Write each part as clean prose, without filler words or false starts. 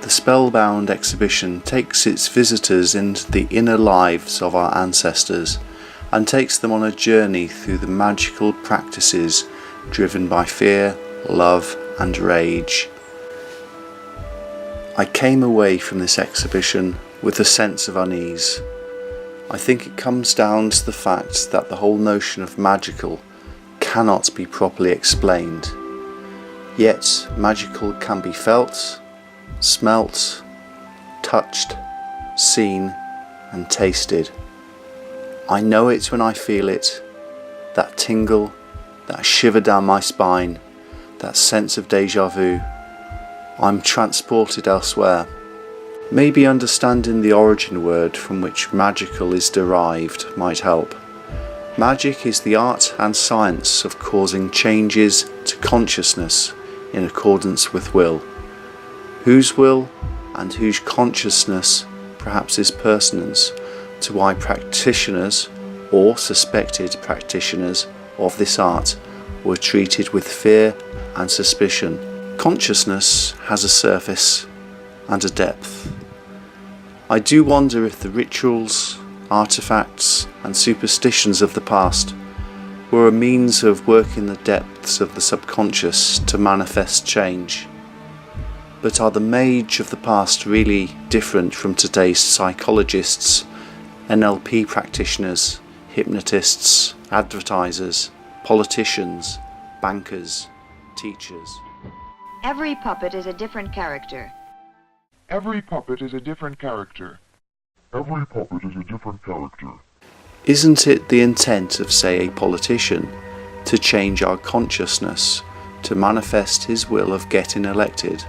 The Spellbound exhibition takes its visitors into the inner lives of our ancestors and takes them on a journey through the magical practices driven by fear, love and rage. I came away from this exhibition with a sense of unease. I think it comes down to the fact that the whole notion of magical cannot be properly explained. Yet magical can be felt, smelt, touched, seen and tasted. I know it when I feel it, that tingle, that shiver down my spine, that sense of deja vu. I'm transported elsewhere. Maybe understanding the origin word from which magical is derived might help. Magic is the art and science of causing changes to consciousness in accordance with will. Whose will and whose consciousness perhaps is pertinent to why practitioners or suspected practitioners of this art were treated with fear and suspicion. Consciousness has a surface and a depth. I do wonder if the rituals, artifacts and superstitions of the past were a means of working the depths of the subconscious to manifest change. But are the mage of the past really different from today's psychologists, NLP practitioners, hypnotists, advertisers, politicians, bankers, teachers? Every puppet is a different character. Every puppet is a different character. Every puppet is a different character. Isn't it the intent of, say, a politician to change our consciousness to manifest his will of getting elected?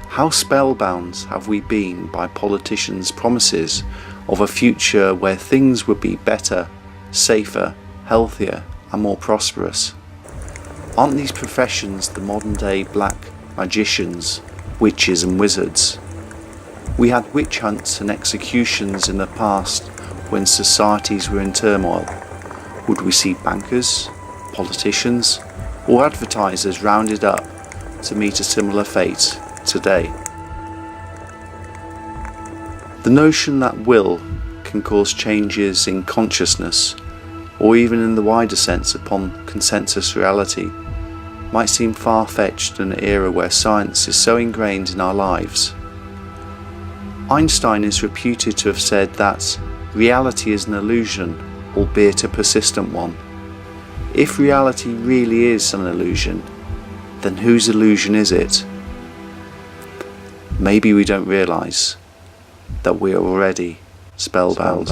How spellbound have we been by politicians' promises of a future where things would be better, safer, healthier and more prosperous? Aren't these professions the modern day black magicians, witches and wizards? We had witch hunts and executions in the past when societies were in turmoil. Would we see bankers, politicians or advertisers rounded up to meet a similar fate today? The notion that will can cause changes in consciousness or even in the wider sense upon consensus reality might seem far-fetched in an era where science is so ingrained in our lives. Einstein is reputed to have said that reality is an illusion, albeit a persistent one. If reality really is an illusion, then whose illusion is it? Maybe we don't realise that we are already spellbound.